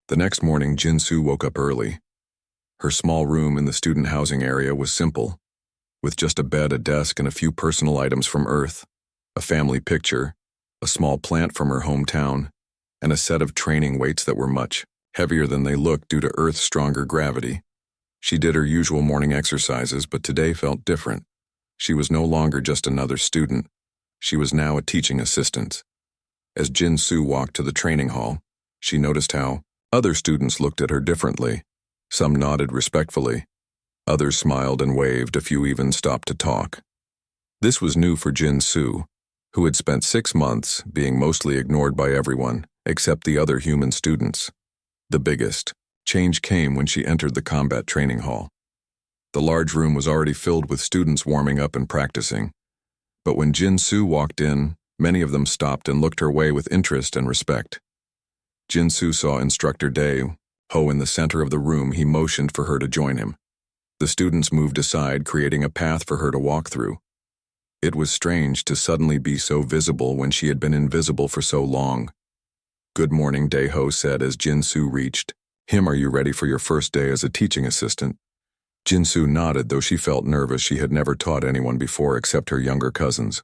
The next morning, Jin-Soo woke up early. Her small room in the student housing area was simple, with just a bed, a desk, and a few personal items from Earth, a family picture, a small plant from her hometown, and a set of training weights that were much heavier than they looked due to Earth's stronger gravity. She did her usual morning exercises, but today felt different. She was no longer just another student. She was now a teaching assistant. As Jin-Soo walked to the training hall, she noticed how other students looked at her differently. Some nodded respectfully. Others smiled and waved, a few even stopped to talk. This was new for Jin-Soo, who had spent 6 months being mostly ignored by everyone except the other human students. The biggest change came when she entered the combat training hall. The large room was already filled with students warming up and practicing. But when Jin-Soo walked in, many of them stopped and looked her way with interest and respect. Jin-Soo saw Instructor Dae-ho in the center of the room. He motioned for her to join him. The students moved aside, creating a path for her to walk through. It was strange to suddenly be so visible when she had been invisible for so long. "Good morning," Dae-ho said as Jin-Soo reached him. "Are you ready for your first day as a teaching assistant?" Jin-Soo nodded, though she felt nervous. She had never taught anyone before except her younger cousins.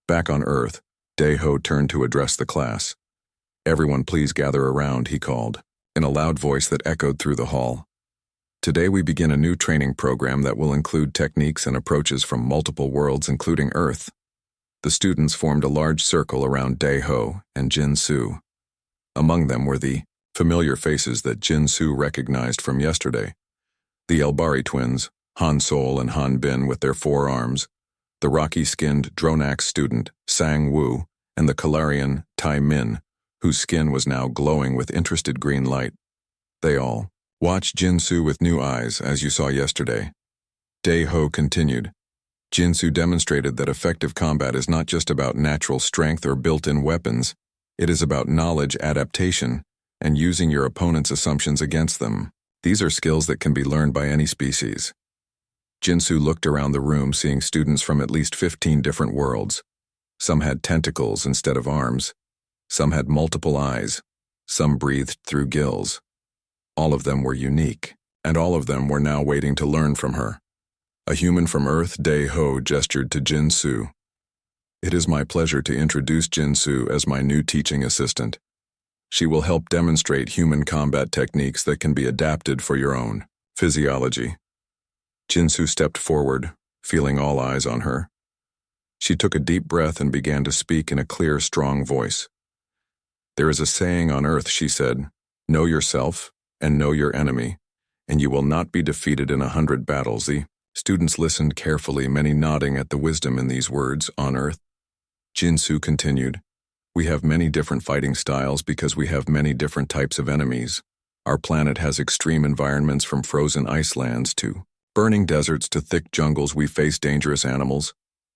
Back on Earth, Dae-ho turned to address the class. "Everyone please gather around," he called, in a loud voice that echoed through the hall. "Today we begin a new training program that will include techniques and approaches from multiple worlds, including Earth." The students formed a large circle around Dae-ho and Jin-Soo. Among them were the familiar faces that Jin-Soo recognized from yesterday. The Elbari twins, Han Sol and Han Bin with their 4 arms, the rocky-skinned Dronax student, Sang-woo, and the Kalarian, Tai-min, whose skin was now glowing with interested green light. They all watched Jin-Soo with new eyes, as you saw yesterday. Dae-ho continued. "Jin-Soo demonstrated that effective combat is not just about natural strength or built-in weapons. It is about knowledge, adaptation, and using your opponent's assumptions against them. These are skills that can be learned by any species." Jin-Soo looked around the room, seeing students from at least 15 different worlds. Some had tentacles instead of arms. Some had multiple eyes. Some breathed through gills. All of them were unique, and all of them were now waiting to learn from her. A human from Earth, Dae-ho gestured to Jin-Soo. "It is my pleasure to introduce Jin-Soo as my new teaching assistant. She will help demonstrate human combat techniques that can be adapted for your own physiology." Jin-Soo stepped forward, feeling all eyes on her. She took a deep breath and began to speak in a clear, strong voice. "There is a saying on Earth," she said, "know yourself and know your enemy, and you will not be defeated in 100 battles." The students listened carefully, many nodding at the wisdom in these words. On Earth, Jin-Soo continued, "We have many different fighting styles because we have many different types of enemies. Our planet has extreme environments, from frozen ice lands to burning deserts to thick jungles. We face dangerous animals,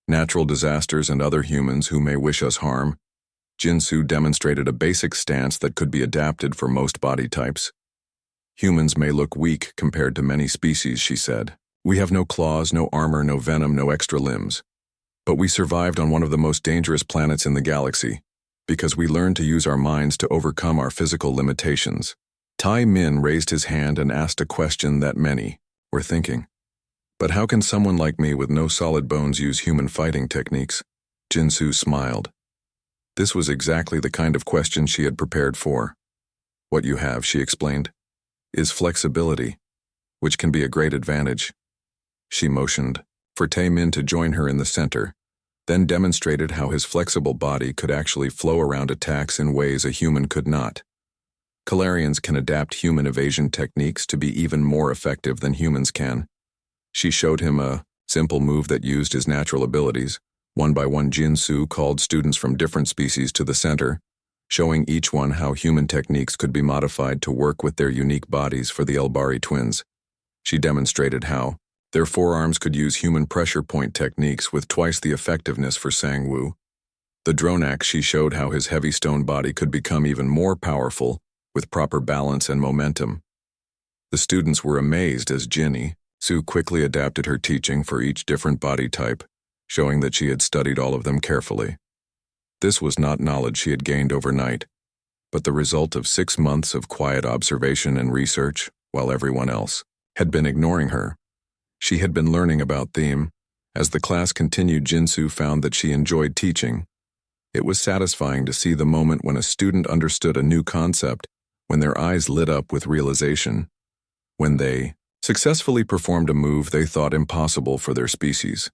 natural disasters, and other humans who may wish us harm." Jin-Soo demonstrated a basic stance that could be adapted for most body types. "Humans may look weak compared to many species," she said. "We have no claws, no armor, no venom, no extra limbs. But we survived on one of the most dangerous planets in the galaxy, because we learned to use our minds to overcome our physical limitations." Tai-min raised his hand and asked a question that many were thinking. "But how can someone like me with no solid bones use human fighting techniques?" Jin-Soo smiled. This was exactly the kind of question she had prepared for. "What you have," she explained, "is flexibility, which can be a great advantage." She motioned for Tai-min to join her in the center, then demonstrated how his flexible body could actually flow around attacks in ways a human could not. Kalarians can adapt human evasion techniques to be even more effective than humans can. She showed him a simple move that used his natural abilities. One by one, Jin-Soo called students from different species to the center, showing each one how human techniques could be modified to work with their unique bodies. For the Elbari twins, she demonstrated how their forearms could use human pressure point techniques with twice the effectiveness. For Sang-woo, the Dronax, she showed how his heavy stone body could become even more powerful with proper balance and momentum. The students were amazed as Jin-Soo quickly adapted her teaching for each different body type, showing that she had studied all of them carefully. This was not knowledge she had gained overnight, but the result of 6 months of quiet observation and research, while everyone else had been ignoring her. She had been learning about them. As the class continued, Jinsu found that she enjoyed teaching. It was satisfying to see the moment when a student understood a new concept, when their eyes lit up with realization, when they successfully performed a move they thought impossible for their species.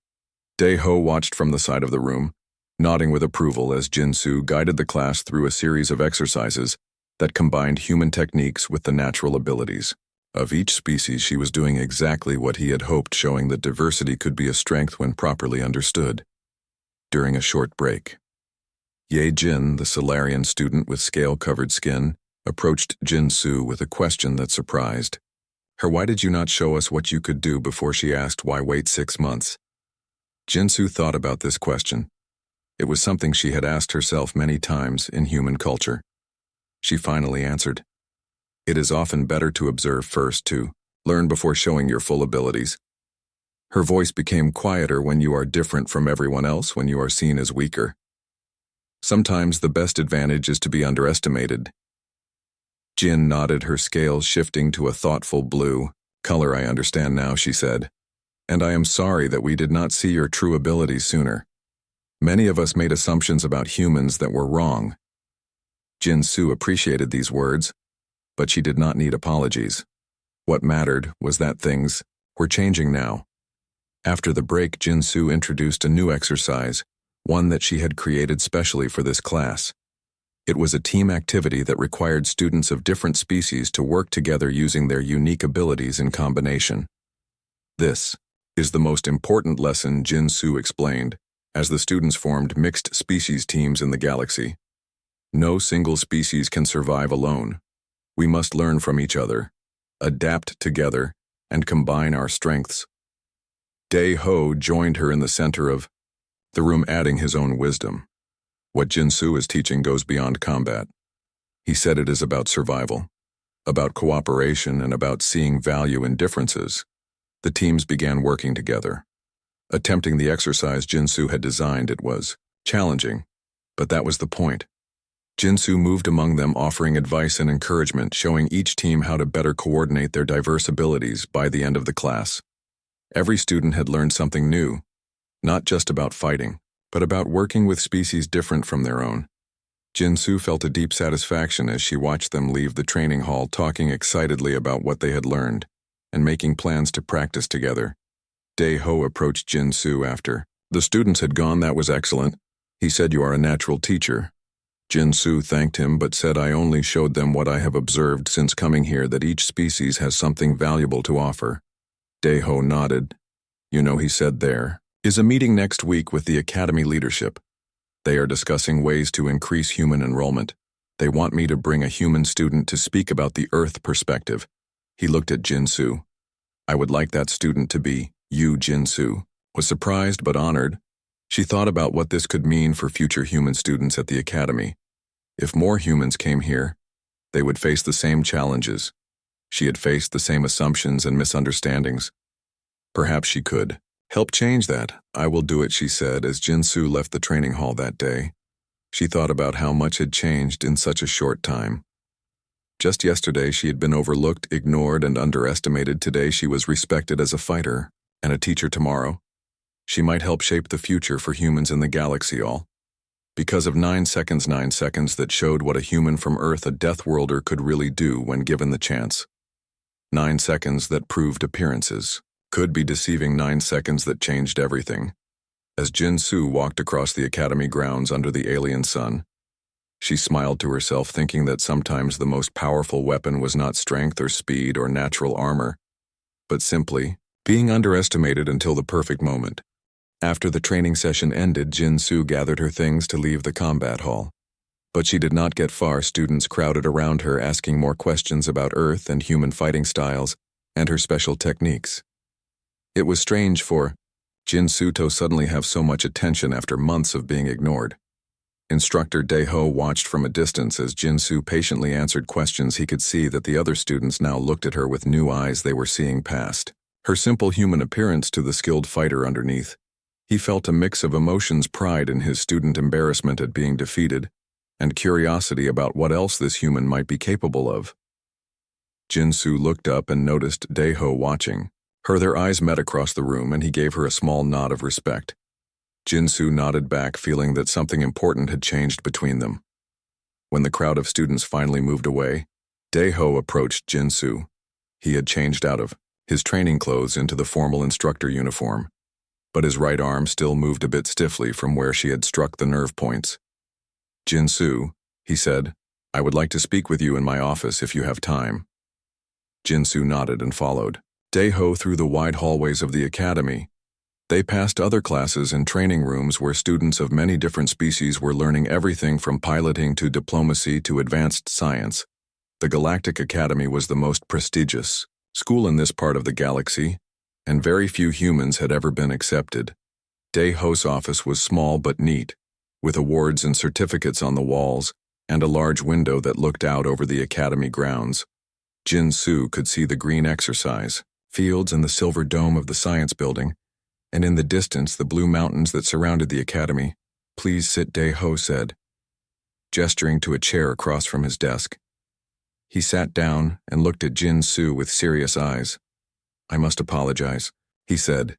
Dae-ho watched from the side of the room, nodding with approval as Jinsu guided the class through a series of exercises that combined human techniques with the natural abilities of each species. She was doing exactly what he had hoped, showing that diversity could be a strength when properly understood. During a short break, Ye-jin, the Solarian student with scale-covered skin, approached Jinsu with a question that surprised her. Why did you not show us what you could do before? She asked. Why wait 6 months? Jinsu thought about this question. It was something she had asked herself many times in human culture. She finally answered. It is often better to observe first, to learn before showing your full abilities. Her voice became quieter. When you are different from everyone else, when you are seen as weaker, sometimes the best advantage is to be underestimated. Jin nodded, her scales shifting to a thoughtful blue color. I understand now, she said. And I am sorry that we did not see your true abilities sooner. Many of us made assumptions about humans that were wrong. Jinsu appreciated these words, but she did not need apologies. What mattered was that things were changing now. After the break, Jinsu introduced a new exercise, one that she had created specially for this class. It was a team activity that required students of different species to work together using their unique abilities in combination. This is the most important lesson, Jinsu explained, as the students formed mixed species teams in the galaxy. No single species can survive alone. We must learn from each other, adapt together, and combine our strengths. Dae-ho joined her in the center of the room, adding his own wisdom. What Jinsu is teaching goes beyond combat. He said it is about survival, about cooperation, and about seeing value in differences. The teams began working together, attempting the exercise Jinsu had designed. It was challenging, but that was the point. Jinsu moved among them, offering advice and encouragement, showing each team how to better coordinate their diverse abilities. By the end of the class, every student had learned something new, not just about fighting, but about working with species different from their own. Jinsu felt a deep satisfaction as she watched them leave the training hall, talking excitedly about what they had learned and making plans to practice together. Dae-ho approached Jinsu after the students had gone. That was excellent. He said, you are a natural teacher. Jinsu thanked him but said, I only showed them what I have observed since coming here, that each species has something valuable to offer. Dae-ho nodded. You know, he said, there is a meeting next week with the Academy leadership. They are discussing ways to increase human enrollment. They want me to bring a human student to speak about the Earth perspective. He looked at Jinsu. I would like that student to be you. Jinsu was surprised but honored. She thought about what this could mean for future human students at the Academy. If more humans came here, they would face the same challenges. She had faced the same assumptions and misunderstandings. Perhaps she could help change that. I will do it, she said as Jinsu left the training hall that day. She thought about how much had changed in such a short time. Just yesterday she had been overlooked, ignored, and underestimated. Today she was respected as a fighter and a teacher. Tomorrow, she might help shape the future for humans in the galaxy, all because of 9 seconds. 9 seconds that showed what a human from Earth, a Deathworlder, could really do when given the chance. 9 seconds that proved appearances could be deceiving. 9 seconds that changed everything. As Jinsu walked across the Academy grounds under the alien sun, she smiled to herself, thinking that sometimes the most powerful weapon was not strength or speed or natural armor, but simply being underestimated until the perfect moment. After the training session ended, Jinsu gathered her things to leave the combat hall. But she did not get far. Students crowded around her, asking more questions about Earth and human fighting styles and her special techniques. It was strange for Jinsu to suddenly have so much attention after months of being ignored. Instructor Dae-ho watched from a distance as Jinsu patiently answered questions. He could see that the other students now looked at her with new eyes. They were seeing past her simple human appearance to the skilled fighter underneath. He felt a mix of emotions: pride in his student, embarrassment at being defeated, and curiosity about what else this human might be capable of. Jinsu looked up and noticed Daeho watching. Their eyes met across the room, and he gave her a small nod of respect. Jinsu nodded back, feeling that something important had changed between them. When the crowd of students finally moved away, Daeho approached Jinsu. He had changed out of his training clothes into the formal instructor uniform, but his right arm still moved a bit stiffly from where she had struck the nerve points. "Jinsu," he said, "I would like to speak with you in my office if you have time." Jinsu nodded and followed Daeho through the wide hallways of the academy. They passed other classes and training rooms where students of many different species were learning everything from piloting to diplomacy to advanced science. The Galactic Academy was the most prestigious school in this part of the galaxy, and very few humans had ever been accepted. Daeho's office was small but neat, with awards and certificates on the walls and a large window that looked out over the academy grounds. Jinsu could see the green exercise fields and the silver dome of the science building, and in the distance the blue mountains that surrounded the academy. "Please sit," Daeho said, gesturing to a chair across from his desk. He sat down and looked at Jinsu with serious eyes. "I must apologize," he said.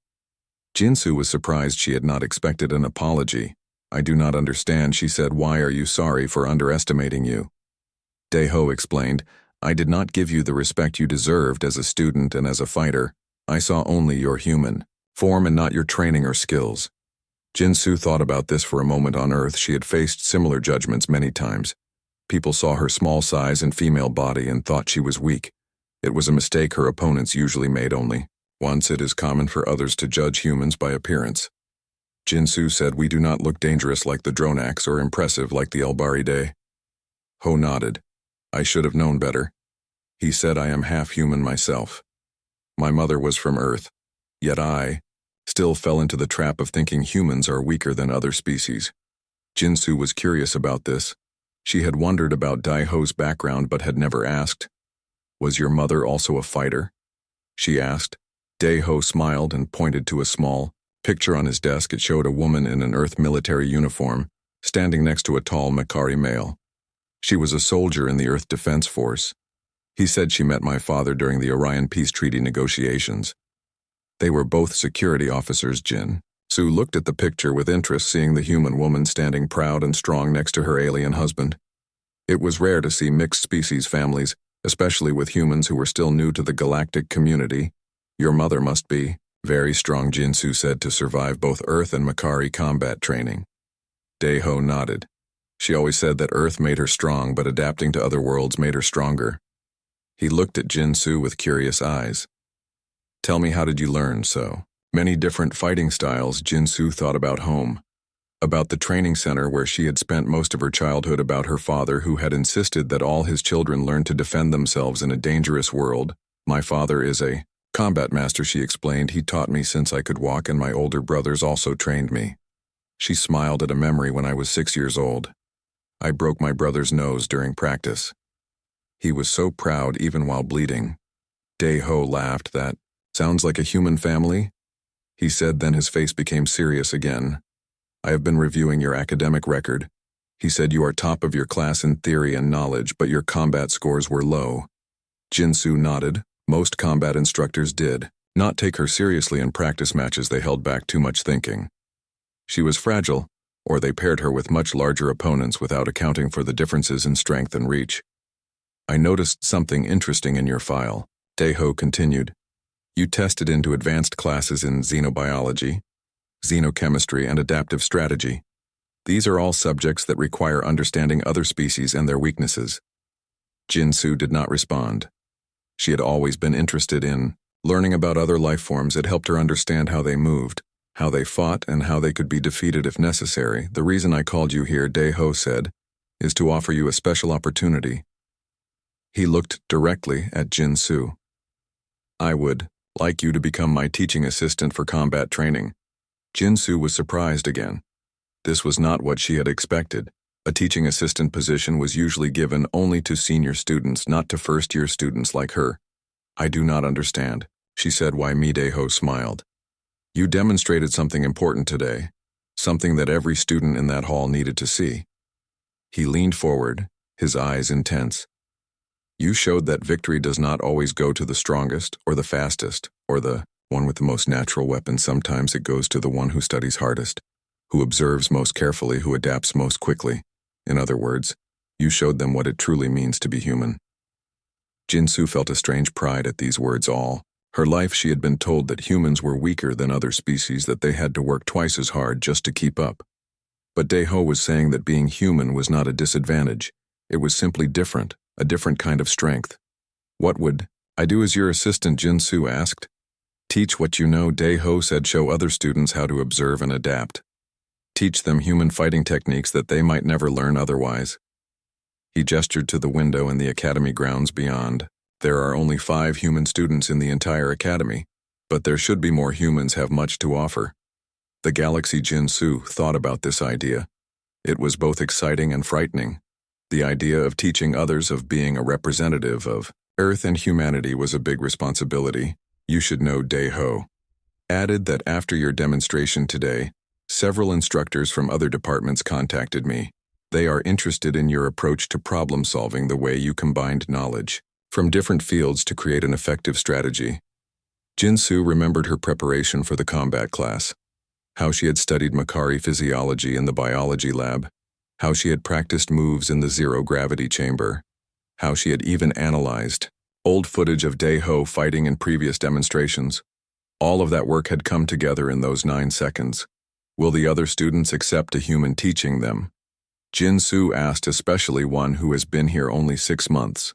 Jinsu was surprised she had not expected an apology. "I do not understand," she said. "Why are you sorry for underestimating you?" Daeho explained, "I did not give you the respect you deserved as a student and as a fighter. I saw only your human form and not your training or skills." Jinsu thought about this for a moment. On Earth, she had faced similar judgments many times. People saw her small size and female body and thought she was weak. It was a mistake her opponents usually made only once. It is common for others to judge humans by appearance. Jinsu said, "We do not look dangerous like the Dronax or impressive like the Elbaridae." Ho nodded. "I should have known better." He said, "I am half human myself. My mother was from Earth, yet I still fell into the trap of thinking humans are weaker than other species." Jinsu was curious about this. She had wondered about Daeho's background but had never asked. "Was your mother also a fighter?" she asked. Daeho smiled and pointed to a small picture on his desk. It showed a woman in an Earth military uniform, standing next to a tall Makari male. She was a soldier in the Earth Defense Force. He said she met my father during the Orion Peace Treaty negotiations. They were both security officers. Jinsu looked at the picture with interest, seeing the human woman standing proud and strong next to her alien husband. It was rare to see mixed species families, especially with humans who were still new to the galactic community. "Your mother must be very strong," Jinsu said, "to survive both Earth and Makari combat training." Daeho nodded. She always said that Earth made her strong, but adapting to other worlds made her stronger. He looked at Jinsu with curious eyes. "Tell me, how did you learn so many different fighting styles?" Jinsu thought about home, about the training center where she had spent most of her childhood, about her father who had insisted that all his children learn to defend themselves in a dangerous world. "My father is a combat master," she explained. "He taught me since I could walk, and my older brothers also trained me." She smiled at a memory when I was 6 years old. I broke my brother's nose during practice. He was so proud even while bleeding. Daeho laughed. "That sounds like a human family," he said, then his face became serious again. "I have been reviewing your academic record." He said, "You are top of your class in theory and knowledge, but your combat scores were low." Jinsu nodded. Most combat instructors did not take her seriously in practice matches. They held back too much thinking she was fragile, or they paired her with much larger opponents without accounting for the differences in strength and reach. "I noticed something interesting in your file," Daeho continued. "You tested into advanced classes in xenobiology, xenochemistry, and adaptive strategy. These are all subjects that require understanding other species and their weaknesses." Jinsu did not respond. She had always been interested in learning about other life forms. It helped her understand how they moved, how they fought, and how they could be defeated if necessary. "The reason I called you here," Daeho said, "is to offer you a special opportunity." He looked directly at Jinsu. "I would like you to become my teaching assistant for combat training." Jinsu was surprised again. This was not what she had expected. A teaching assistant position was usually given only to senior students, not to first-year students like her. "I do not understand," she said. "Why me?" Daeho smiled. "You demonstrated something important today, something that every student in that hall needed to see." He leaned forward, his eyes intense. You showed that victory does not always go to the strongest or the fastest or the one with the most natural weapon. Sometimes it goes to the one who studies hardest, who observes most carefully, who adapts most quickly. In other words, you showed them what it truly means to be human. Jinsu felt a strange pride at these words. All her life she had been told that humans were weaker than other species, that they had to work twice as hard just to keep up. But Daeho was saying that being human was not a disadvantage. It was simply different, a different kind of strength. What would I do as your assistant? Jinsu asked. Teach what you know, Daeho said. Show other students how to observe and adapt. Teach them human fighting techniques that they might never learn otherwise. He gestured to the window in the academy grounds beyond. There are only 5 human students in the entire academy, but there should be more. Humans have much to offer. The galaxy. Jinsu thought about this idea. It was both exciting and frightening. The idea of teaching others, of being a representative of Earth and humanity, was a big responsibility. You should know, Daeho added, that after your demonstration today, several instructors from other departments contacted me. They are interested in your approach to problem solving, the way you combined knowledge from different fields to create an effective strategy. Jinsu remembered her preparation for the combat class, how she had studied Makari physiology in the biology lab, how she had practiced moves in the zero-gravity chamber, how she had even analyzed old footage of Daeho fighting in previous demonstrations. All of that work had come together in those 9 seconds. Will the other students accept a human teaching them? Jinsu asked, especially one who has been here only 6 months.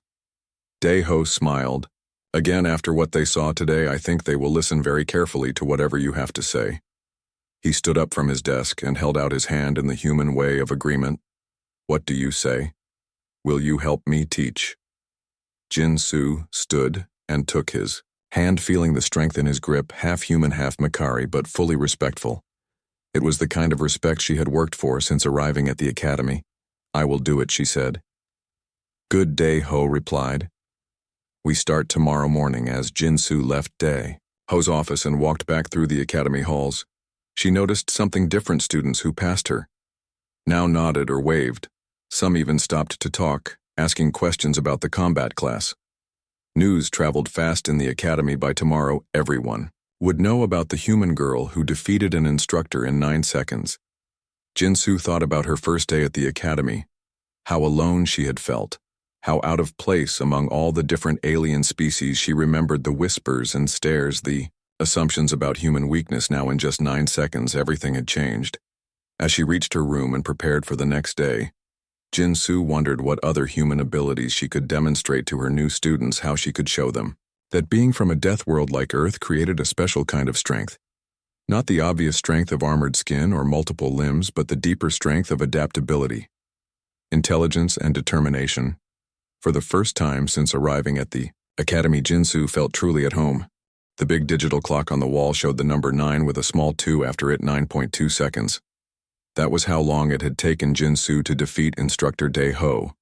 Daeho smiled. Again, after what they saw today, I think they will listen very carefully to whatever you have to say. He stood up from his desk and held out his hand in the human way of agreement. What do you say? Will you help me teach? Jinsu stood and took his hand, feeling the strength in his grip, half human, half Makari, but fully respectful. It was the kind of respect she had worked for since arriving at the academy. I will do it, she said. Good, Daeho replied. We start tomorrow morning. As Jinsu left Daeho's office and walked back through the academy halls, she noticed something different. Students who passed her now nodded or waved. Some even stopped to talk, asking questions about the combat class. News traveled fast in the academy. By tomorrow, everyone would know about the human girl who defeated an instructor in 9 seconds. Jinsu thought about her first day at the academy, how alone she had felt, how out of place among all the different alien species. She remembered the whispers and stares, the assumptions about human weakness. Now in just 9 seconds, everything had changed. As she reached her room and prepared for the next day, Jinsu wondered what other human abilities she could demonstrate to her new students, how she could show them that being from a death world like Earth created a special kind of strength. Not the obvious strength of armored skin or multiple limbs, but the deeper strength of adaptability, intelligence, and determination. For the first time since arriving at the academy, Jinsu felt truly at home. The big digital clock on the wall showed the number 9 with a small 2 after it, 9.2 seconds. That was how long it had taken Jinsu to defeat Instructor Daeho,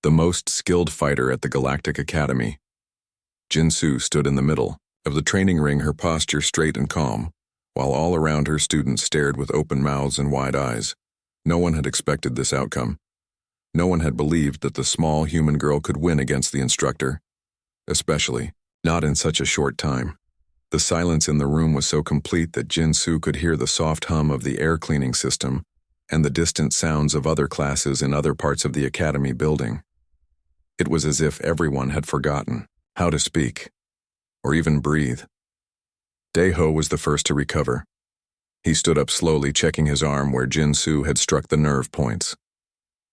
the most skilled fighter at the Galactic Academy. Jinsu stood in the middle of the training ring, her posture straight and calm, while all around her students stared with open mouths and wide eyes. No one had expected this outcome. No one had believed that the small human girl could win against the instructor, especially not in such a short time. The silence in the room was so complete that Jinsu could hear the soft hum of the air cleaning system and the distant sounds of other classes in other parts of the academy building. It was as if everyone had forgotten how to speak or even breathe. Daeho was the first to recover. He stood up slowly, checking his arm where Jinsu had struck the nerve points.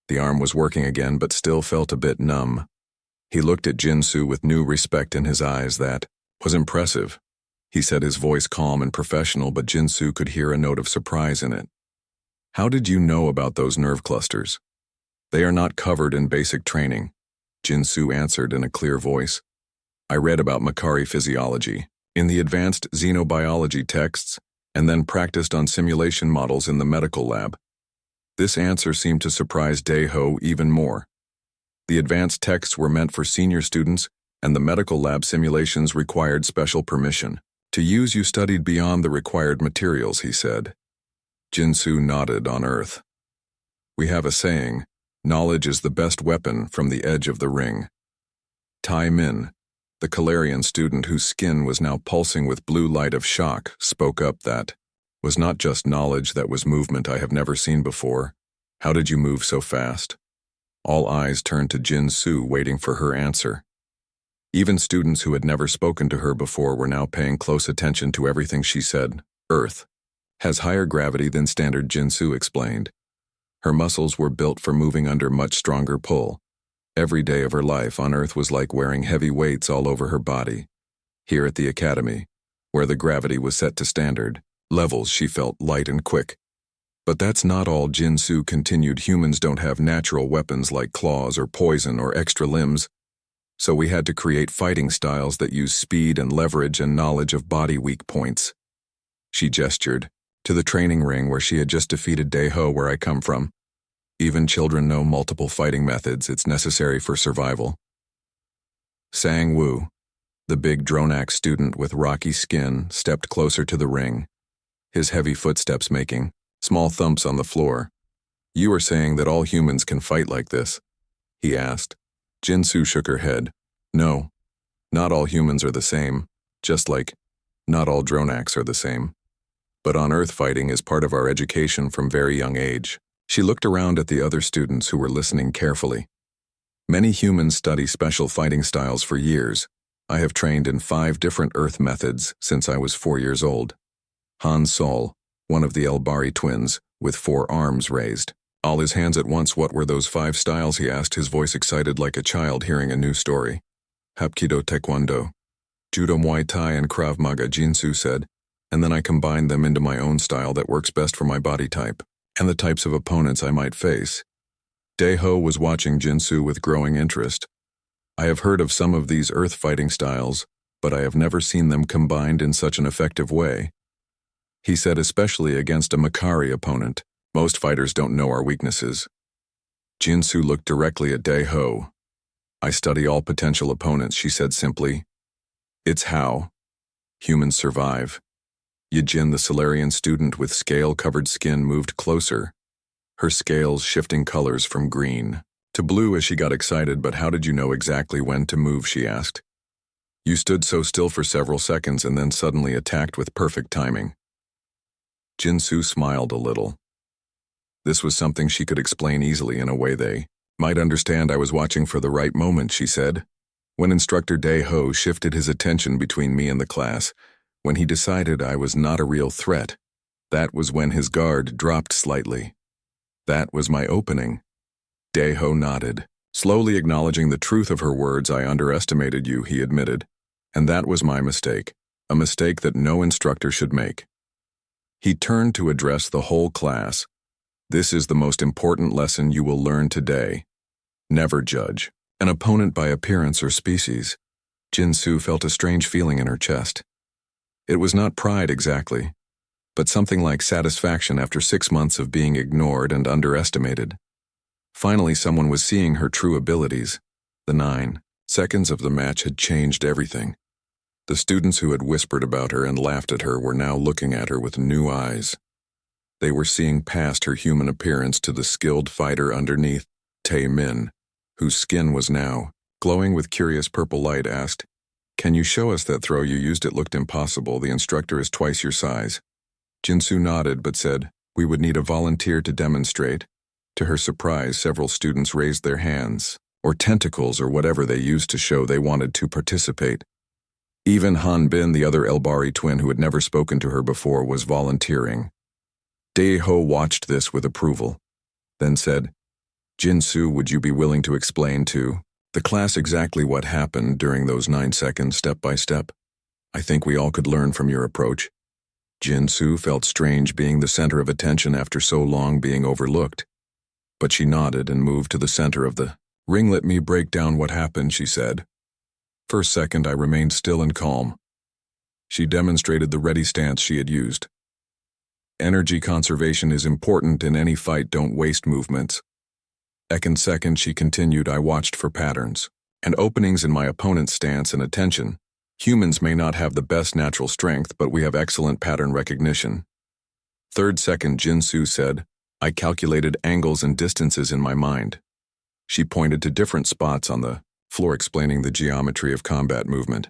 The arm was working again, but still felt a bit numb. He looked at Jinsu with new respect in his eyes. That was impressive, he said, his voice calm and professional, but Jinsu could hear a note of surprise in it. How did you know about those nerve clusters? They are not covered in basic training, Jinsu answered in a clear voice. I read about Makari physiology in the advanced xenobiology texts and then practiced on simulation models in the medical lab. This answer seemed to surprise Daeho even more. The advanced texts were meant for senior students, and the medical lab simulations required special permission to use. You studied beyond the required materials, he said. Jinsu nodded. On Earth, we have a saying, Knowledge is the best weapon from the edge of the ring. Tai Min, the Kalarian student whose skin was now pulsing with blue light of shock, spoke up. That was not just knowledge, that was movement I have never seen before. How did you move so fast? All eyes turned to Jin Su, waiting for her answer. Even students who had never spoken to her before were now paying close attention to everything she said. Earth has higher gravity than standard, Jin Su explained. Her muscles were built for moving under much stronger pull. Every day of her life on Earth was like wearing heavy weights all over her body. Here at the academy, where the gravity was set to standard levels, she felt light and quick. But that's not all, Jin Su continued. Humans don't have natural weapons like claws or poison or extra limbs. So we had to create fighting styles that use speed and leverage and knowledge of body weak points. She gestured to the training ring where she had just defeated Daeho, where I come from. Even children know multiple fighting methods. It's necessary for survival. Sang Woo, the big Dronak student with rocky skin, stepped closer to the ring, his heavy footsteps making small thumps on the floor. You are saying that all humans can fight like this? He asked. Jin Su shook her head. No, not all humans are the same, just like not all Dronaks are the same. But on Earth, fighting is part of our education from very young age. She looked around at the other students who were listening carefully. Many humans study special fighting styles for years. I have trained in 5 different Earth methods since I was 4 years old. Han Sol, one of the Elbari twins, with 4 arms raised, all his hands at once. What were those 5 styles? He asked, his voice excited like a child hearing a new story. Hapkido, Taekwondo, Judo, Muay Thai, and Krav Maga, Jin Su said, and then I combined them into my own style that works best for my body type and the types of opponents I might face. Daeho was watching Jin Su with growing interest. I have heard of some of these Earth fighting styles, but I have never seen them combined in such an effective way. He said, especially against a Makari opponent. Most fighters don't know our weaknesses. Jin Su looked directly at Daeho. I study all potential opponents, she said simply. It's how humans survive. Yijin, the Solarian student with scale-covered skin, moved closer, her scales shifting colors from green to blue as she got excited. But how did you know exactly when to move? She asked. You stood so still for several seconds and then suddenly attacked with perfect timing. Jin Su smiled a little. This was something she could explain easily in a way they might understand. I was watching for the right moment, she said. When Instructor Daeho shifted his attention between me and the class, when he decided I was not a real threat, that was when his guard dropped slightly. That was my opening. Daeho nodded, slowly acknowledging the truth of her words. I underestimated you, he admitted, and that was my mistake, a mistake that no instructor should make. He turned to address the whole class. This is the most important lesson you will learn today. Never judge an opponent by appearance or species. Jin Su felt a strange feeling in her chest. It was not pride exactly, but something like satisfaction after 6 months of being ignored and underestimated. Finally, someone was seeing her true abilities. The 9 seconds of the match had changed everything. The students who had whispered about her and laughed at her were now looking at her with new eyes. They were seeing past her human appearance to the skilled fighter underneath. Tai Min, whose skin was now glowing with curious purple light, asked, Can you show us that throw you used? It looked impossible. The instructor is twice your size. Jin Su nodded but said, We would need a volunteer to demonstrate. To her surprise, several students raised their hands, or tentacles or whatever they used to show they wanted to participate. Even Han Bin, the other Elbari twin who had never spoken to her before, was volunteering. Daeho watched this with approval, then said, Jin Su, would you be willing to explain to the class exactly what happened during those 9 seconds, step by step? I think we all could learn from your approach. Jin Su felt strange being the center of attention after so long being overlooked. But she nodded and moved to the center of the ring. Let me break down what happened, she said. For a second, I remained still and calm. She demonstrated the ready stance she had used. Energy conservation is important in any fight. Don't waste movements. Second, she continued, I watched for patterns and openings in my opponent's stance and attention. Humans may not have the best natural strength, but we have excellent pattern recognition. Second, Jin Su said, I calculated angles and distances in my mind. She pointed to different spots on the floor explaining the geometry of combat movement.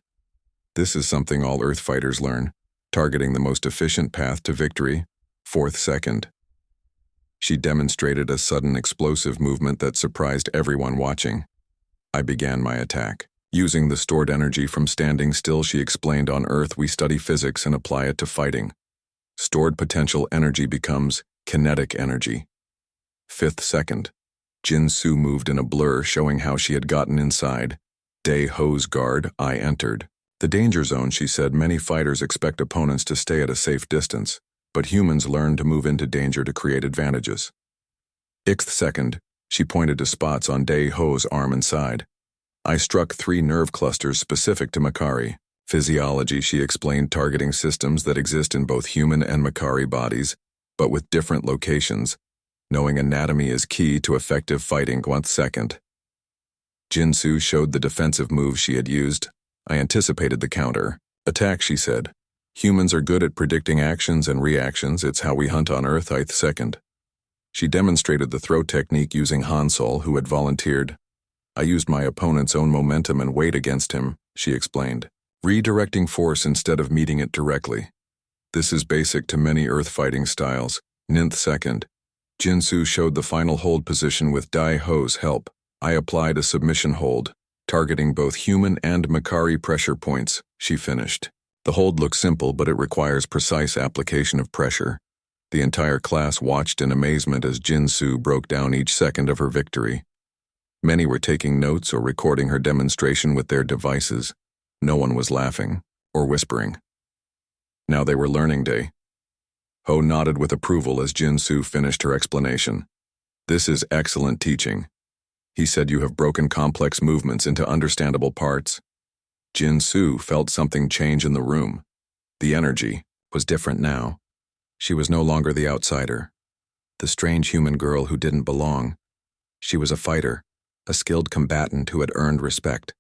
This is something all Earth fighters learn, targeting the most efficient path to victory, 4th second. She demonstrated a sudden explosive movement that surprised everyone watching. I began my attack. Using the stored energy from standing still, she explained, on Earth we study physics and apply it to fighting. Stored potential energy becomes kinetic energy. 5th second. Jin Su moved in a blur, showing how she had gotten inside. Dae Ho's guard, I entered. The danger zone, she said. Many fighters expect opponents to stay at a safe distance, but humans learn to move into danger to create advantages. 6th second. She pointed to spots on Dae Ho's arm and side. I struck 3 nerve clusters specific to Makari. Physiology, she explained, targeting systems that exist in both human and Makari bodies, but with different locations. Knowing anatomy is key to effective fighting. 1 second. Jin Su showed the defensive move she had used. I anticipated the counter attack, she said. Humans are good at predicting actions and reactions. It's how we hunt on Earth. 8th second. She demonstrated the throw technique using Hansol, who had volunteered. I used my opponent's own momentum and weight against him, she explained, redirecting force instead of meeting it directly. This is basic to many Earth fighting styles. 9th second. Jin Su showed the final hold position with Dae Ho's help. I applied a submission hold, targeting both human and Makari pressure points, she finished. The hold looks simple, but it requires precise application of pressure. The entire class watched in amazement as Jin Su broke down each second of her victory. Many were taking notes or recording her demonstration with their devices. No one was laughing or whispering. Now they were learning. Dae Ho nodded with approval as Jin Su finished her explanation. This is excellent teaching. He said, you have broken complex movements into understandable parts. Jin Su felt something change in the room. The energy was different now. She was no longer the outsider, the strange human girl who didn't belong. She was a fighter, a skilled combatant who had earned respect.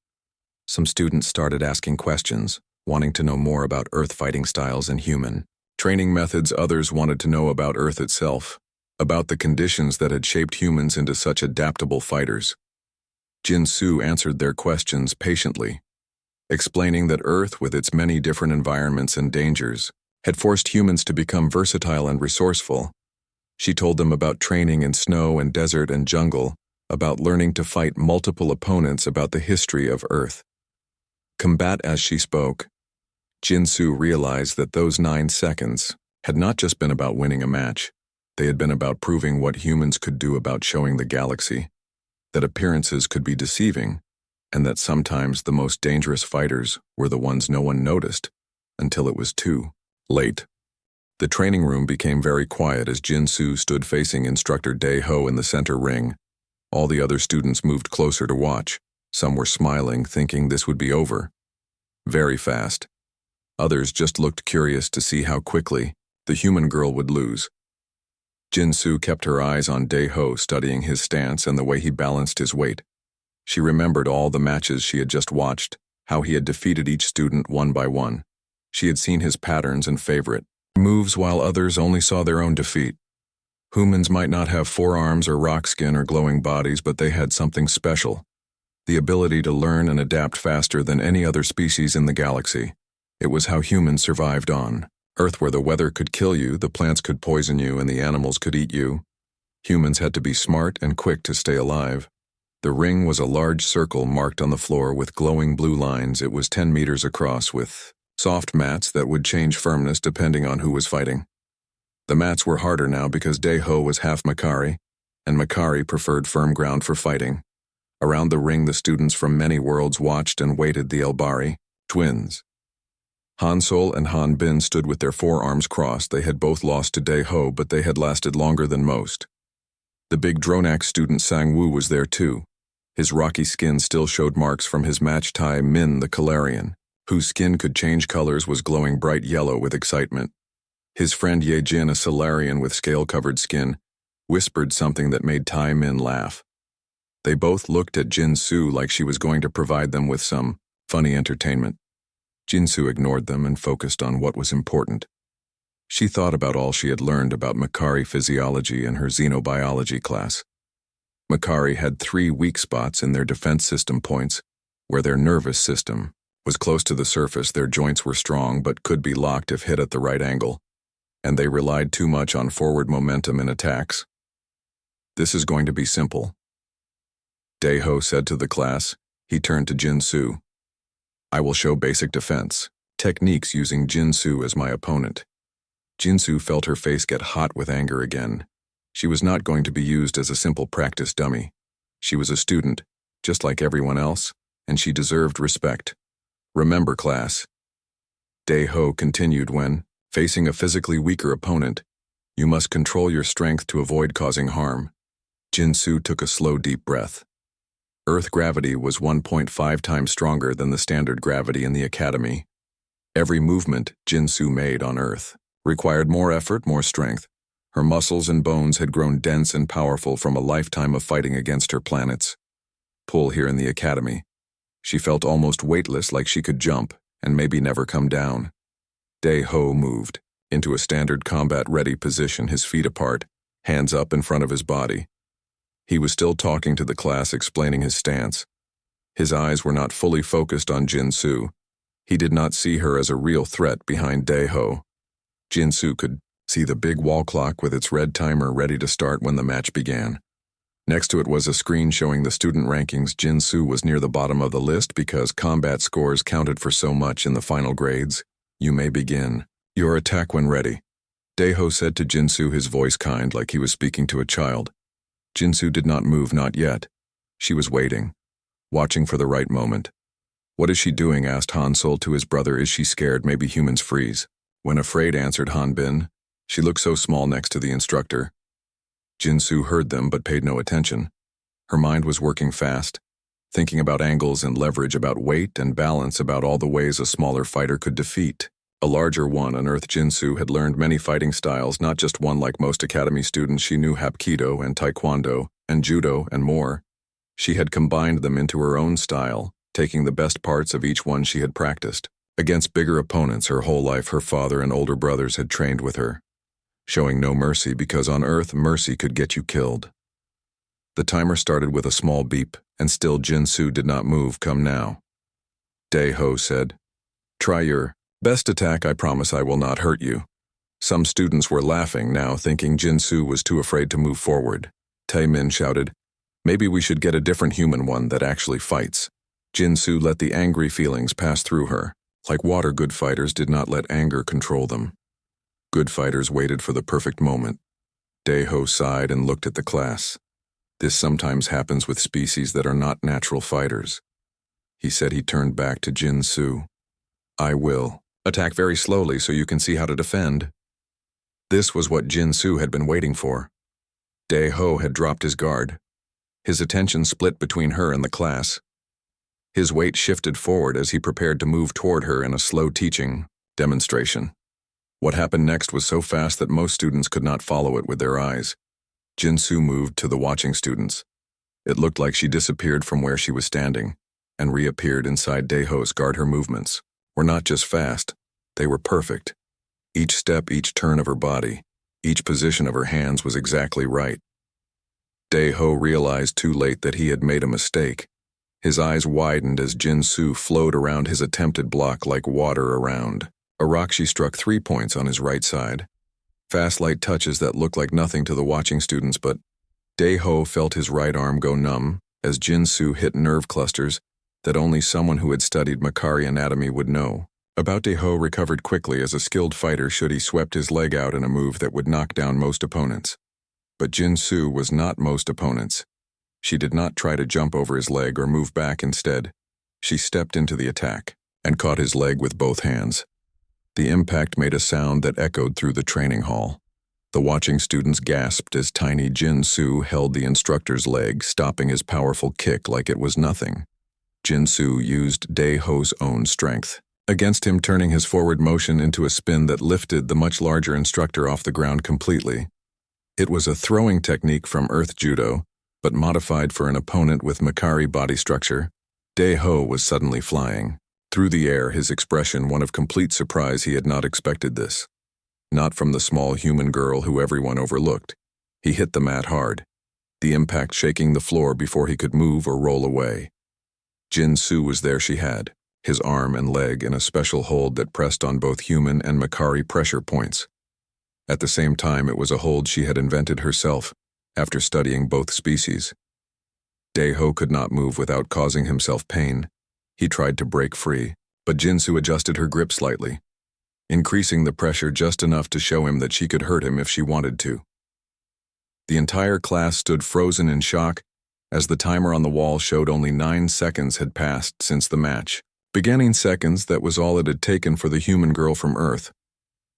Some students started asking questions, wanting to know more about Earth fighting styles and human training methods. Others wanted to know about Earth itself, about the conditions that had shaped humans into such adaptable fighters. Jin Su answered their questions patiently, explaining that Earth, with its many different environments and dangers, had forced humans to become versatile and resourceful. She told them about training in snow and desert and jungle, about learning to fight multiple opponents, about the history of Earth. Combat. As she spoke, Jin Su realized that those 9 seconds had not just been about winning a match. They had been about proving what humans could do, about showing the galaxy that appearances could be deceiving, and that sometimes the most dangerous fighters were the ones no one noticed until it was too late. The training room became very quiet as Jin Su stood facing Instructor Dae Ho in the center ring. All the other students moved closer to watch. Some were smiling, thinking this would be over very fast. Others just looked curious to see how quickly the human girl would lose. Jin Su kept her eyes on Dae Ho, studying his stance and the way he balanced his weight. She remembered all the matches she had just watched, how he had defeated each student one by one. She had seen his patterns and favorite moves, while others only saw their own defeat. Humans might not have forearms or rock skin or glowing bodies, but they had something special: the ability to learn and adapt faster than any other species in the galaxy. It was how humans survived on Earth, where the weather could kill you, the plants could poison you, and the animals could eat you. Humans had to be smart and quick to stay alive. The ring was a large circle marked on the floor with glowing blue lines. It was 10 meters across, with soft mats that would change firmness depending on who was fighting. The mats were harder now because Dae Ho was half Makari, and Makari preferred firm ground for fighting. Around the ring, the students from many worlds watched and waited. The Elbari twins, Hansol and Han Bin, stood with their forearms crossed. They had both lost to Dae Ho, but they had lasted longer than most. The big Dronak student Sang Woo was there too. His rocky skin still showed marks from his match. Tai Min, the Kalarian, whose skin could change colors, was glowing bright yellow with excitement. His friend Ye Jin, a Solarian with scale-covered skin, whispered something that made Tai Min laugh. They both looked at Jin Su like she was going to provide them with some funny entertainment. Jin Su ignored them and focused on what was important. She thought about all she had learned about Makari physiology in her xenobiology class. Makari had 3 weak spots in their defense system points, where their nervous system was close to the surface. Their joints were strong but could be locked if hit at the right angle, and they relied too much on forward momentum in attacks. This is going to be simple, Daeho said to the class. He turned to Jinsu. I will show basic defense techniques using Jinsu as my opponent. Jinsu felt her face get hot with anger again. She was not going to be used as a simple practice dummy. She was a student, just like everyone else, and she deserved respect. Remember, class, Daeho continued, when facing a physically weaker opponent, you must control your strength to avoid causing harm. Jinsu took a slow, deep breath. Earth gravity was 1.5 times stronger than the standard gravity in the academy. Every movement Jinsu made on Earth required more effort, more strength. Her muscles and bones had grown dense and powerful from a lifetime of fighting against her planet's pull here in the academy. She felt almost weightless, like she could jump and maybe never come down. Daeho moved into a standard combat-ready position, his feet apart, hands up in front of his body. He was still talking to the class, explaining his stance. His eyes were not fully focused on Jinsu. He did not see her as a real threat behind Daeho. Jinsu could see the big wall clock with its red timer ready to start when the match began. Next to it was a screen showing the student rankings. Jinsu was near the bottom of the list because combat scores counted for so much in the final grades. You may begin your attack when ready, Daeho said to Jinsu, his voice kind, like he was speaking to a child. Jinsu did not move, not yet. She was waiting, watching for the right moment. What is she doing? Asked Hansol to his brother. Is she scared? Maybe humans freeze. When afraid, answered Hanbin. She looked so small next to the instructor. Jinsu heard them but paid no attention. Her mind was working fast, thinking about angles and leverage, about weight and balance, about all the ways a smaller fighter could defeat a larger one on Earth. Jinsu had learned many fighting styles, not just one like most academy students. She knew Hapkido and Taekwondo and Judo and more. She had combined them into her own style, taking the best parts of each one she had practiced. Against bigger opponents her whole life, her father and older brothers had trained with her, showing no mercy, because on Earth mercy could get you killed. The timer started with a small beep, and still Jinsu did not move. Come now, Daeho said. Try your best attack. I promise I will not hurt you. Some students were laughing now, thinking Jinsu was too afraid to move forward. Taemin shouted, maybe we should get a different human one that actually fights. Jinsu let the angry feelings pass through her. Like water, good fighters did not let anger control them. Good fighters waited for the perfect moment. Daeho sighed and looked at the class. This sometimes happens with species that are not natural fighters. He said. He turned back to Jinsu. I will attack very slowly so you can see how to defend. This was what Jinsu had been waiting for. Daeho had dropped his guard. His attention split between her and the class. His weight shifted forward as he prepared to move toward her in a slow teaching demonstration. What happened next was so fast that most students could not follow it with their eyes. Jinsu moved to the watching students. It looked like she disappeared from where she was standing and reappeared inside Daeho's guard. Her movements were not just fast, they were perfect. Each step, each turn of her body, each position of her hands was exactly right. Daeho realized too late that he had made a mistake. His eyes widened as Jinsu flowed around his attempted block like water around a rock. She struck 3 points on his right side. Fast, light touches that looked like nothing to the watching students, but Daeho felt his right arm go numb as Jinsu hit nerve clusters that only someone who had studied Makari anatomy would know about. Daeho recovered quickly, as a skilled fighter should. He swept his leg out in a move that would knock down most opponents. But Jinsu was not most opponents. She did not try to jump over his leg or move back. Instead, she stepped into the attack and caught his leg with both hands. The impact made a sound that echoed through the training hall. The watching students gasped as tiny Jinsu held the instructor's leg, stopping his powerful kick like it was nothing. Jinsu used Daeho's own strength against him, turning his forward motion into a spin that lifted the much larger instructor off the ground completely. It was a throwing technique from Earth Judo, but modified for an opponent with Makari body structure. Daeho was suddenly flying through the air, his expression one of complete surprise. He had not expected this. Not from the small human girl who everyone overlooked. He hit the mat hard. the impact shaking the floor before he could move or roll away. Jin-Soo was there she had, his arm and leg in a special hold that pressed on both human and Makari pressure points. At the same time, it was a hold she had invented herself, after studying both species. Dae-ho could not move without causing himself pain. He tried to break free, but Jin-Soo adjusted her grip slightly, increasing the pressure just enough to show him that she could hurt him if she wanted to. The entire class stood frozen in shock as the timer on the wall showed only 9 seconds had passed since the match. Beginning seconds, that was all it had taken for the human girl from Earth,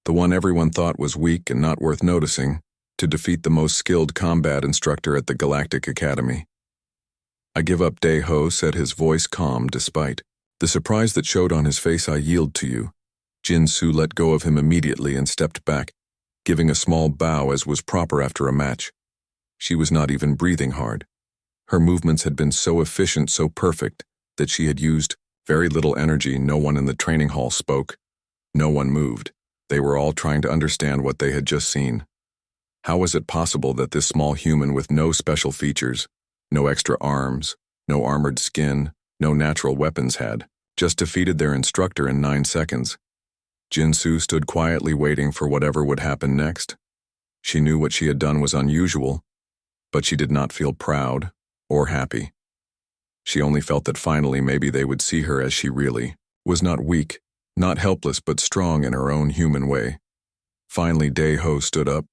the one everyone thought was weak and not worth noticing, to defeat the most skilled combat instructor at the Galactic Academy. "I give up, Dae-ho," said his voice calm despite the surprise that showed on his face. "I yield to you." Jin-Soo let go of him immediately and stepped back, giving a small bow as was proper after a match. She was not even breathing hard. Her movements had been so efficient, so perfect, that she had used very little energy. No one in the training hall spoke. No one moved. They were all trying to understand what they had just seen. How was it possible that this small human with no special features, no extra arms, no armored skin, no natural weapons had just defeated their instructor in 9 seconds? Jin-Soo stood quietly waiting for whatever would happen next. She knew what she had done was unusual, but she did not feel proud or happy. She only felt that finally maybe they would see her as she really was, not weak, not helpless, but strong in her own human way. Finally, Dae-ho stood up.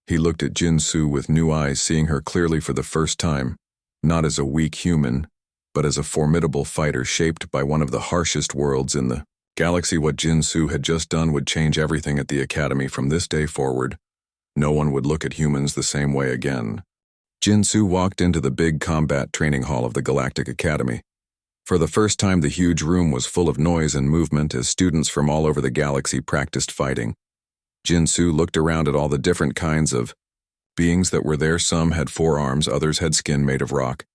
He looked at Jin-Soo with new eyes, seeing her clearly for the first time, not as a weak human, but as a formidable fighter shaped by one of the harshest worlds in the galaxy. What Jin-Soo had just done would change everything at the Academy from this day forward. No one would look at humans the same way again. Jin-Soo walked into the big combat training hall of the Galactic Academy. For the first time, the huge room was full of noise and movement as students from all over the galaxy practiced fighting. Jin-Soo looked around at all the different kinds of beings that were there. Some had 4 arms, others had skin made of rock,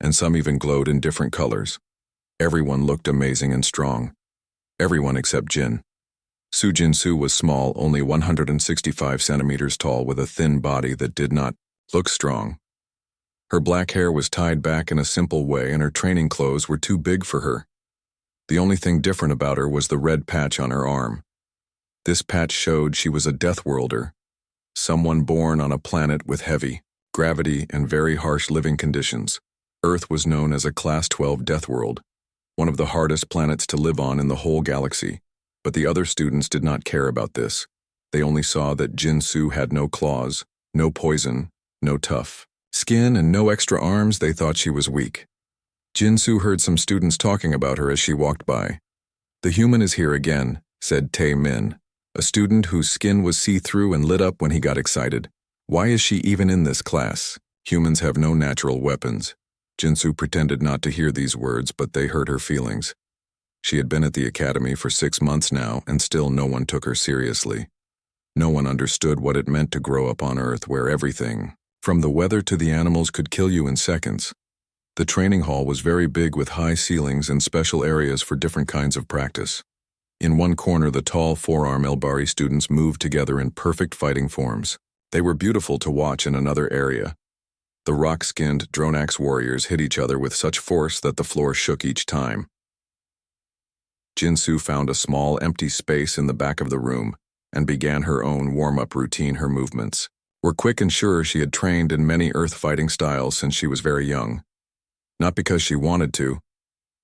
and some even glowed in different colors. Everyone looked amazing and strong. Everyone except Jin-Soo was small, only 165 centimeters tall, with a thin body that did not look strong. Her black hair was tied back in a simple way, and her training clothes were too big for her. The only thing different about her was the red patch on her arm. This patch showed she was a Deathworlder, someone born on a planet with heavy gravity and very harsh living conditions. Earth was known as a Class 12 Deathworld, one of the hardest planets to live on in the whole galaxy, but the other students did not care about this. They only saw that Jin-Soo had no claws, no poison, no tough skin, and no extra arms. They thought she was weak. Jin-Soo heard some students talking about her as she walked by. "The human is here again," said Tae-min, a student whose skin was see-through and lit up when he got excited. "Why is she even in this class? Humans have no natural weapons." Jin-Soo pretended not to hear these words, but they hurt her feelings. She had been at the academy for 6 months now, and still no one took her seriously. No one understood what it meant to grow up on Earth, where everything, from the weather to the animals, could kill you in seconds. The training hall was very big, with high ceilings and special areas for different kinds of practice. In one corner, the tall 4-arm Elbari students moved together in perfect fighting forms. They were beautiful to watch. In another area, the rock-skinned Dronax warriors hit each other with such force that the floor shook each time. Jin-Soo found a small, empty space in the back of the room and began her own warm-up routine. Her movements were quick and sure. She had trained in many Earth fighting styles since she was very young. Not because she wanted to,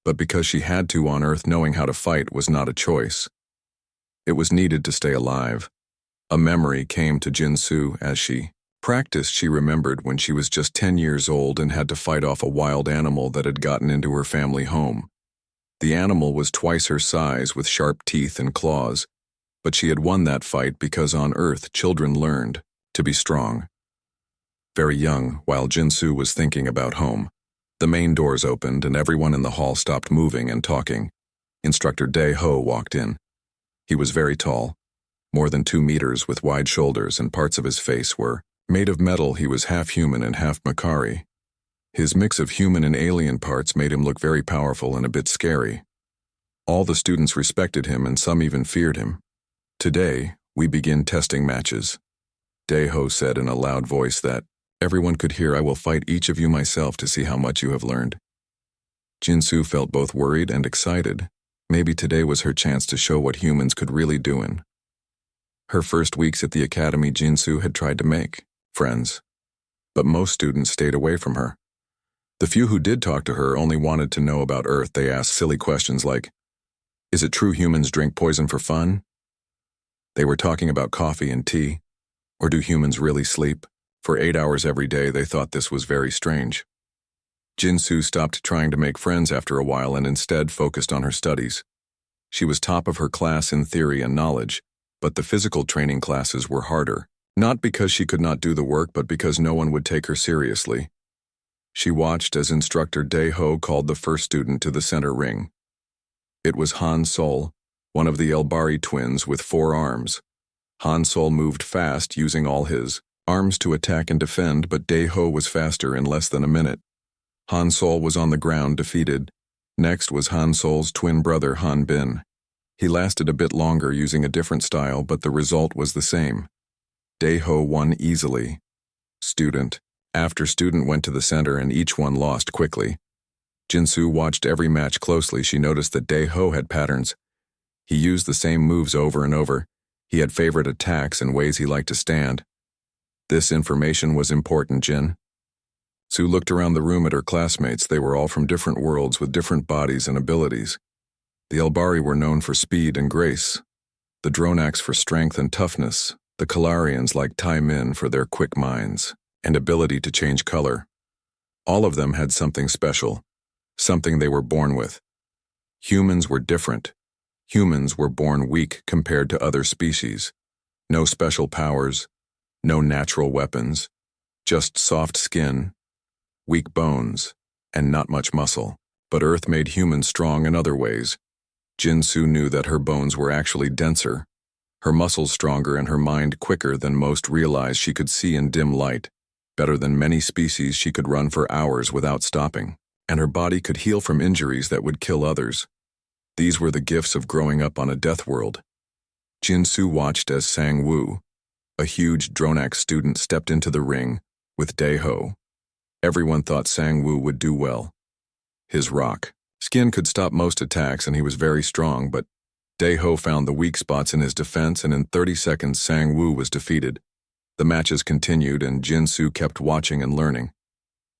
but because she had to on Earth. Knowing how to fight was not a choice. It was needed to stay alive. A memory came to Jin-Soo as she practiced. She remembered when she was just 10 years old and had to fight off a wild animal that had gotten into her family home. The animal was twice her size, with sharp teeth and claws, but she had won that fight because on Earth children learned to be strong. Very young, while Jin-Soo was thinking about home, the main doors opened and everyone in the hall stopped moving and talking. Instructor Dae-ho walked in. He was very tall, more than 2 meters, with wide shoulders, and parts of his face were made of metal. He was half human and half Makari. His mix of human and alien parts made him look very powerful and a bit scary. All the students respected him, and some even feared him. "Today, we begin testing matches," Dae-ho said in a loud voice that Everyone could hear, "I will fight each of you myself to see how much you have learned." Jinsu felt both worried and excited. Maybe today was her chance to show what humans could really do. In her first weeks at the academy, Jinsu had tried to make friends, but most students stayed away from her. The few who did talk to her only wanted to know about Earth. They asked silly questions like, "Is it true humans drink poison for fun?" They were talking about coffee and tea. Or do humans really sleep for 8 hours every day? They thought this was very strange. Jinsu stopped trying to make friends after a while and instead focused on her studies. She was top of her class in theory and knowledge, but the physical training classes were harder. Not because she could not do the work, but because no one would take her seriously. She watched as Instructor Dae-ho called the first student to the center ring. It was Han Sol, one of the Elbari twins with 4 arms. Han Sol moved fast, using all his arms to attack and defend, but Dae-ho was faster in less than a minute. Han Sol was on the ground, defeated. Next was Han Sol's twin brother, Han Bin. He lasted a bit longer using a different style, but the result was the same. Dae-ho won easily. Student after student went to the center and each one lost quickly. Jinsu watched every match closely. She noticed that Dae-ho had patterns. He used the same moves over and over. He had favorite attacks and ways he liked to stand. This information was important, Jin. Sue looked around the room at her classmates. They were all from different worlds with different bodies and abilities. The Elbari were known for speed and grace, the Dronax for strength and toughness, the Kalarians like Tai Min for their quick minds and ability to change color. All of them had something special, something they were born with. Humans were different. Humans were born weak compared to other species. No special powers, no natural weapons, just soft skin, weak bones, and not much muscle. But Earth made humans strong in other ways. Jinsu knew that her bones were actually denser, her muscles stronger, and her mind quicker than most realized. She could see in dim light. Better than many species, she could run for hours without stopping, and her body could heal from injuries that would kill others. These were the gifts of growing up on a death world. Jinsu watched as Sang-woo, a huge Dronax student, stepped into the ring with Dae-ho. Everyone thought Sang-woo would do well. His rock skin could stop most attacks and he was very strong, but Dae-ho found the weak spots in his defense, and in 30 seconds Sang-woo was defeated. The matches continued and Jinsu kept watching and learning.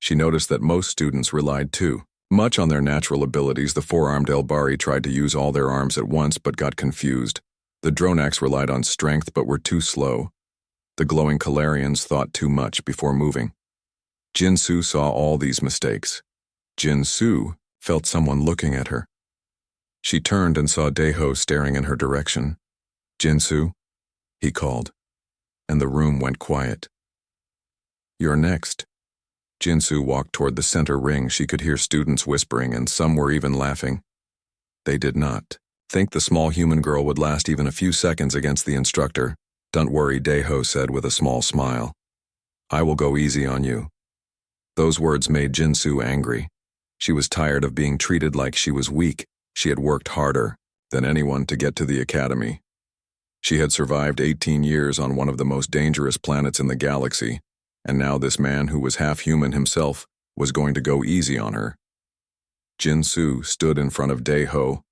She noticed that most students relied too much on their natural abilities. The 4-armed Elbari tried to use all their arms at once but got confused. The Dronax relied on strength but were too slow. The glowing Kalarians thought too much before moving. Jinsu saw all these mistakes. Jinsu felt someone looking at her. She turned and saw Dae-ho staring in her direction. "Jinsu," he called, and the room went quiet. "You're next." Jinsu walked toward the center ring. She could hear students whispering, and some were even laughing. They did not think the small human girl would last even a few seconds against the instructor. "Don't worry," Dae-ho said with a small smile. "I will go easy on you." Those words made Jinsu angry. She was tired of being treated like she was weak. She had worked harder than anyone to get to the academy. She had survived 18 years on one of the most dangerous planets in the galaxy, and now this man who was half human himself was going to go easy on her. Jinsu stood in front of Dae-ho,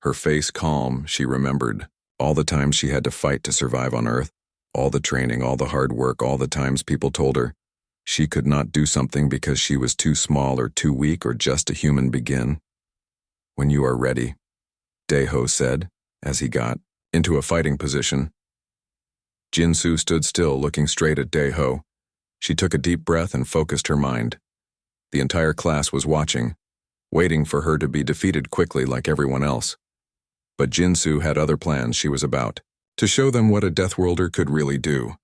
her face calm. She remembered all the times she had to fight to survive on Earth, all the training, all the hard work, all the times people told her she could not do something because she was too small or too weak or just a human. "Begin when you are ready," Dae-ho said as he got into a fighting position. Jinsu stood still, looking straight at Dae-ho. She took a deep breath and focused her mind. The entire class was watching, waiting for her to be defeated quickly like everyone else. But Jinsu had other plans. She was about to show them what a Deathworlder could really do.